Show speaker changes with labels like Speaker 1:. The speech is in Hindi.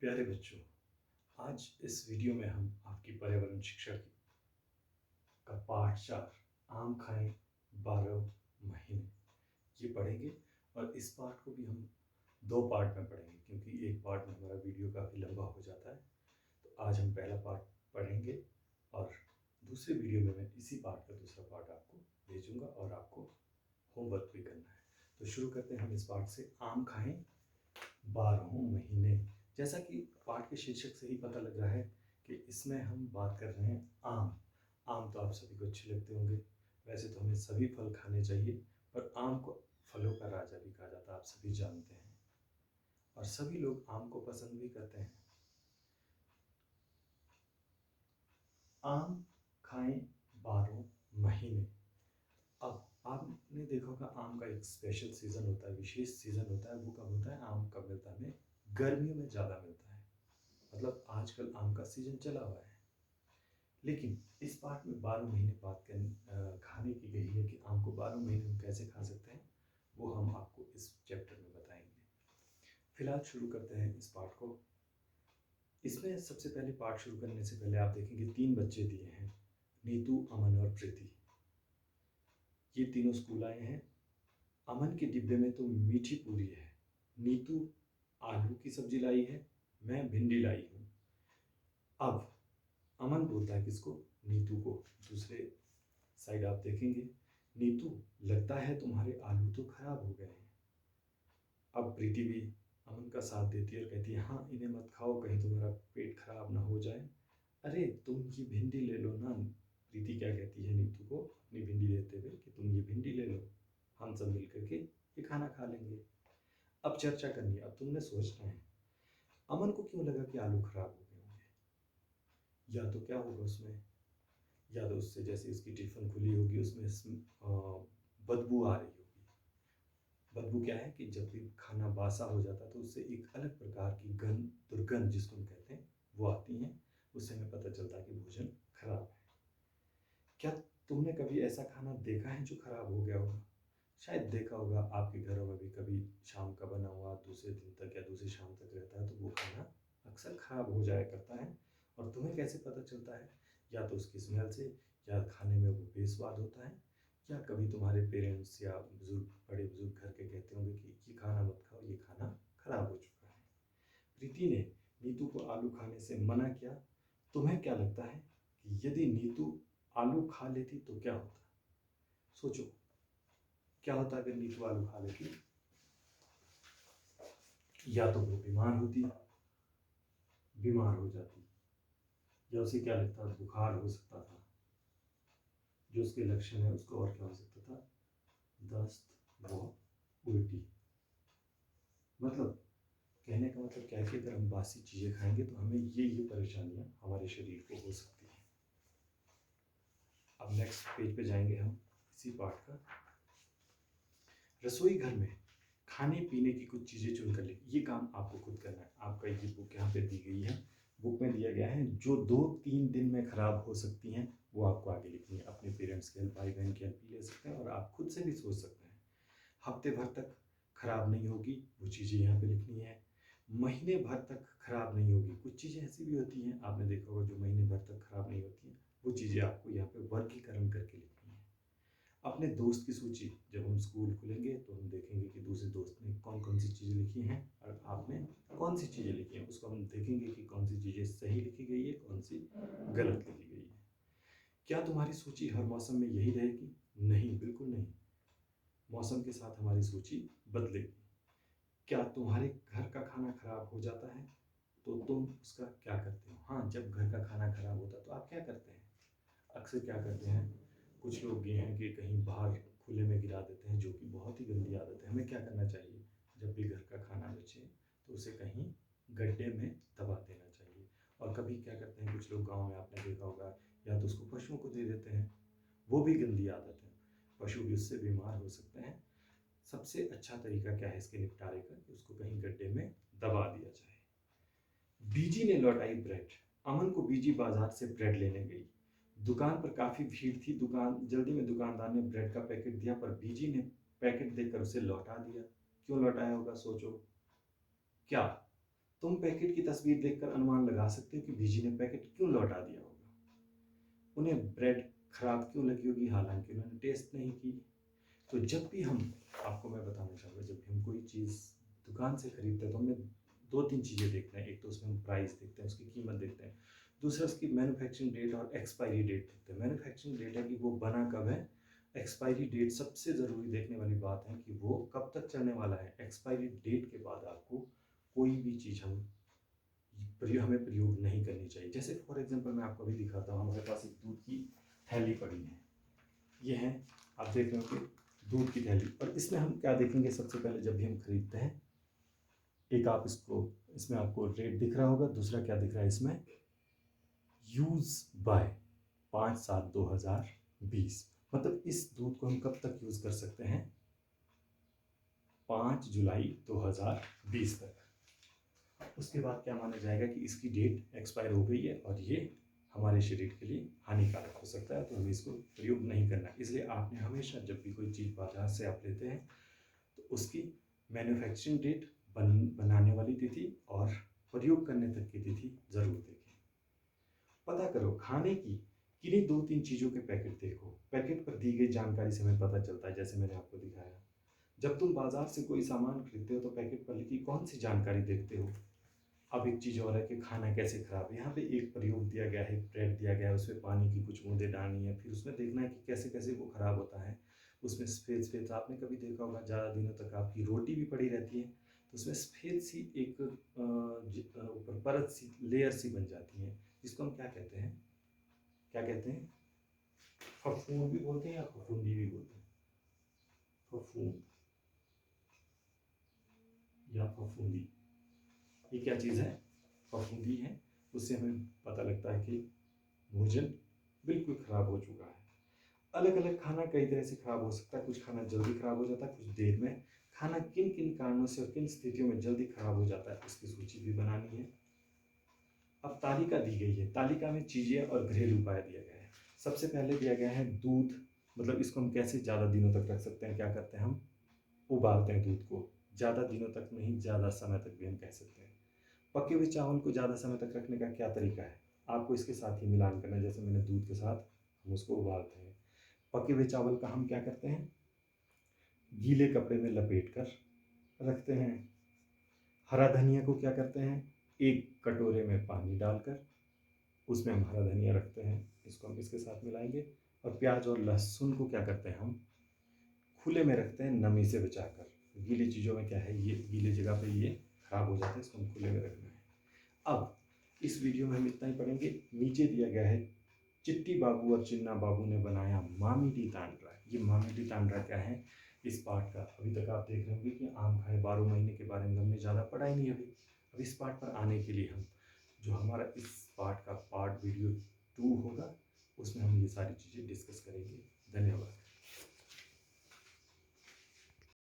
Speaker 1: प्यारे बच्चों, आज इस वीडियो में हम आपकी पर्यावरण शिक्षा का पाठ 4 आम खाएं 12 महीने ये पढ़ेंगे। और इस पाठ को भी हम 2 पार्ट में पढ़ेंगे क्योंकि एक पार्ट में हमारा वीडियो काफ़ी लंबा हो जाता है। तो आज हम पहला पार्ट पढ़ेंगे और दूसरे वीडियो में मैं इसी पाठ का दूसरा पार्ट आपको भेजूंगा और आपको होमवर्क भी करना है। तो शुरू करते हैं हम इस पाठ से, आम खाएं 12 महीने। जैसा कि पाठ के शीर्षक से ही पता लग रहा है कि इसमें हम बात कर रहे हैं आम। आम तो आप सभी को अच्छे लगते होंगे। वैसे तो हमें सभी फल खाने चाहिए, पर आम को फलों का राजा भी कहा जाता है, आप सभी जानते हैं। और सभी लोग आम को पसंद भी करते हैं। आम खाएं 12 महीने। अब आपने देखा होगा आम का एक स्पेशल सीज़न होता है, विशेष सीज़न होता है। वो कब होता है? आम कब मिलता है? हमें गर्मियों में ज़्यादा मिलता है। मतलब आजकल आम का सीज़न चला हुआ है। लेकिन इस पाठ में 12 महीने बात खाने की गई है कि आम को 12 महीने हम कैसे खा सकते हैं, वो हम आपको इस चैप्टर में बताएंगे। फिलहाल शुरू करते हैं इस पाठ को। इसमें सबसे पहले पाठ शुरू करने से पहले आप देखेंगे 3 बच्चे दिए हैं, नीतू, अमन और प्रीति। ये तीनों स्कूल आए हैं। अमन के डिब्बे में तो मीठी पूरी है, नीतू आलू की सब्जी लाई है, मैं भिंडी लाई हूँ। अब अमन बोलता है किसको? नीतू को। दूसरे साइड आप देखेंगे, नीतू, लगता है तुम्हारे आलू तो खराब हो गए हैं। अब प्रीति भी अमन का साथ देती है और कहती है, हाँ इन्हें मत खाओ, कहीं तुम्हारा पेट खराब ना हो जाए। अरे तुम ये भिंडी ले लो ना। प्रीति क्या कहती है नीतू को अपनी भिंडी देते हुए कि तुम ये भिंडी ले लो, हम सब मिल करके ये खाना खा लेंगे। अब चर्चा करनी है, अब तुमने सोचना है अमन को क्यों लगा कि आलू खराब हो गए होंगे। या तो क्या होगा उसमें, या तो उससे जैसे उसकी टिफ़िन खुली होगी उसमें बदबू आ रही होगी। बदबू क्या है कि जब भी खाना बासा हो जाता है तो उससे एक अलग प्रकार की गंध, दुर्गंध जिसको हम कहते हैं, वो आती हैं। उससे हमें पता चलता है कि भोजन खराब है। क्या तुमने कभी ऐसा खाना देखा है जो खराब हो गया होगा? शायद देखा होगा आपके घरों में भी, कभी शाम का बना हुआ दूसरे दिन तक या दूसरी शाम तक रहता है तो वो खाना अक्सर खराब हो जाया करता है। और तुम्हें कैसे पता चलता है? या तो उसकी स्मेल से, या खाने में वो बेस्वाद होता है, या कभी तुम्हारे पेरेंट्स या बुजुर्ग, बड़े बुजुर्ग घर के कहते होंगे कि ये खाना मत खाओ, ये खाना खराब हो चुका है। प्रीति ने नीतू को आलू खाने से मना किया। तुम्हें क्या लगता है कि यदि नीतू आलू खा लेती तो क्या होता? सोचो, क्या होता अगर नीतू आलू खा लेती? या तो वो बीमार होती, बीमार हो जाती, या उसे क्या लगता था, बुखार हो सकता था। जो उसके लक्षण है उसको और क्या हो सकता था? दस्त व उल्टी। मतलब कहने का मतलब क्या है कि अगर हम बासी चीज़ें खाएंगे तो हमें ये परेशानियां हमारे शरीर को हो सकती हैं। अब नेक्स्ट पेज पे जाएंगे हम इसी पाठ का। रसोई घर में खाने पीने की कुछ चीज़ें चुन कर लिखिए। ये काम आपको खुद करना है। आपका ये बुक यहाँ पे दी गई है। बुक में दिया गया है जो 2-3 दिन में ख़राब हो सकती हैं वो आपको आगे लिखनी है। अपने पेरेंट्स की हेल्प, भाई बहन की हेल्प ले सकते हैं और आप खुद से भी सोच सकते हैं। हफ्ते भर तक खराब नहीं होगी, वो चीज़ें यहाँ पे लिखनी है। महीने भर तक खराब नहीं होगी, कुछ चीज़ें ऐसी भी होती हैं आपने देखा होगा जो महीने भर तक खराब नहीं होती हैं, वो चीज़ें आपको यहाँ पे वर्गीकरण करके लिखनी है। अपने दोस्त की सूची, जब हम स्कूल खुलेंगे तो हम देखेंगे कि दूसरे दोस्त ने कौन कौन सी चीज़ें लिखी हैं और आपने कौन सी चीज़ें लिखी हैं, उसको हम देखेंगे कि कौन सी चीज़ें सही लिखी गई है, कौन सी गलत लिखी गई है। क्या तुम्हारी सूची हर मौसम में यही रहेगी? नहीं, बिल्कुल नहीं। मौसम के साथ हमारी सूची बदलेगी। क्या तुम्हारे घर का खाना खराब हो जाता है तो तुम उसका क्या करते हो? हाँ, जब घर का खाना खराब होता है तो आप क्या करते हैं? अक्सर क्या करते हैं, कुछ लोग ये हैं कि कहीं बाहर खुले में गिरा देते हैं, जो कि बहुत ही गंदी आदत है। हमें क्या करना चाहिए? जब भी घर का खाना बचे तो उसे कहीं गड्ढे में दबा देना चाहिए। और कभी क्या करते हैं कुछ लोग, गाँव में आपने देखा होगा, या तो उसको पशुओं को दे देते हैं, वो भी गंदी आदत है। पशु भी उससे बीमार हो सकते हैं। सबसे अच्छा तरीका क्या है इसके निपटारे का? कि उसको कहीं गड्ढे में दबा दिया जाए। बीजी ने लौटाई ब्रेड। अमन को बीजी बाजार से ब्रेड लेने गई। दुकान पर काफी भीड़ थी। जल्दी में दुकानदार ने ब्रेड का पैकेट दिया, पर बीजी ने पैकेट देकर उसे लौटा दिया। क्यों लौटाया होगा? सोचो। क्या तुम पैकेट की तस्वीर देखकर अनुमान लगा सकते हो कि बीजी ने पैकेट क्यों लौटा दिया होगा। उन्हें ब्रेड खराब क्यों लगी होगी, हालांकि उन्होंने टेस्ट नहीं की। तो जब भी हम, आपको मैं बताना चाहूँगा, जब भी हम कोई चीज़ दुकान से खरीदते हैं तो हमें दो तीन चीज़ें देखते हैं। एक तो उसमें हम प्राइस देखते हैं, उसकी कीमत देखते हैं। दूसरा उसकी मैन्युफैक्चरिंग डेट और एक्सपायरी डेट देखते हैं। मैन्युफैक्चरिंग डेट है कि वो बना कब है। एक्सपायरी डेट सबसे ज़रूरी देखने वाली बात है कि वो कब तक चलने वाला है। एक्सपायरी डेट के बाद आपको कोई भी चीज़ हमें प्रयोग नहीं करनी चाहिए। जैसे फॉर एग्जांपल मैं आपको अभी दिखाता हूँ, हमारे पास एक दूध की थैली पड़ी है। ये है, आप देख रहे हो कि दूध की थैली। और इसमें हम क्या देखेंगे, सबसे पहले जब भी हम खरीदते हैं, एक आप इसमें आपको रेट दिख रहा होगा, दूसरा क्या दिख रहा है इसमें, यूज़ बाय 5/7/2020। मतलब इस दूध को हम कब तक यूज़ कर सकते हैं, 5 जुलाई 2020 तक। उसके बाद क्या माना जाएगा कि इसकी डेट एक्सपायर हो गई है और ये हमारे शरीर के लिए हानिकारक हो सकता है, तो हमें इसको प्रयोग नहीं करना। इसलिए आपने हमेशा जब भी कोई चीज़ बाजार से आप लेते हैं तो उसकी मैन्युफैक्चरिंग डेट, बनाने वाली तिथि और प्रयोग करने तक की तिथि ज़रूर देखें। पता करो खाने की किन्हीं दो तीन चीज़ों के पैकेट देखो। पैकेट पर दी गई जानकारी से हमें पता चलता है, जैसे मैंने आपको दिखाया। जब तुम बाजार से कोई सामान खरीदते हो तो पैकेट पर लिखी कौन सी जानकारी देखते हो। अब एक चीज़ और है कि खाना कैसे ख़राब है। यहाँ पे एक प्रयोग दिया गया है, एक ब्रेड दिया गया है, उसमें पानी की कुछ बूंदें डालनी है, फिर उसमें देखना है कि कैसे कैसे वो ख़राब होता है। उसमें सफ़ेद सफ़ेद, आपने कभी देखा होगा ज़्यादा दिनों तक आपकी रोटी भी पड़ी रहती है तो उसमें सफ़ेद सी एक ऊपर परत सी, लेयर सी बन जाती है, जिसको हम क्या कहते हैं, क्या कहते हैं, फफूंद भी बोलते हैं या फफूंदी भी बोलते हैं। फफूंद या फफूंदी, ये क्या चीज़ है, फफूंदी है। उससे हमें पता लगता है कि भोजन बिल्कुल ख़राब हो चुका है। अलग अलग खाना कई तरह से ख़राब हो सकता है। कुछ खाना जल्दी ख़राब हो जाता है, कुछ देर में। खाना किन किन कारणों से और किन स्थितियों में जल्दी ख़राब हो जाता है, उसकी सूची भी बनानी है। अब तालिका दी गई है, तालिका में चीज़ें और घरेलू उपाय दिया गया है। सबसे पहले दिया गया है दूध, मतलब इसको हम कैसे ज़्यादा दिनों तक रख सकते हैं। क्या करते हैं हम, उबालते हैं दूध को, ज़्यादा दिनों तक नहीं, ज़्यादा समय तक भी हम कह सकते हैं। पके हुए चावल को ज़्यादा समय तक रखने का क्या तरीका है, आपको इसके साथ ही मिलान करना है। जैसे मैंने दूध के साथ हम उसको उबालते हैं। पके हुए चावल का हम क्या करते हैं, गीले कपड़े में लपेट कर रखते हैं। हरा धनिया को क्या करते हैं, एक कटोरे में पानी डालकर उसमें हम हरा धनिया रखते हैं, इसको हम इसके साथ मिलाएंगे। और प्याज और लहसुन को क्या करते हैं, हम खुले में रखते हैं, नमी से बचाकर। गीली चीज़ों में क्या है, ये गीली जगह पे ये खराब हो जाते हैं, इसको हम खुले में रखना है। अब इस वीडियो में हम इतना ही पढ़ेंगे। नीचे दिया गया है, चिट्टी बाबू और चिन्ना बाबू ने बनाया मामिडी तांड्रा। ये मामिडी तांड्रा क्या है, इस पाठ का अभी तक आप देख रहे होंगे कि आम खाए 12 महीने के बारे में हमने ज़्यादा पढ़ा ही नहीं अभी। अब इस पाठ पर आने के लिए हम, जो हमारा इस पाठ का पार्ट वीडियो 2 होगा, उसमें हम ये सारी चीज़ें डिस्कस करेंगे। धन्यवाद।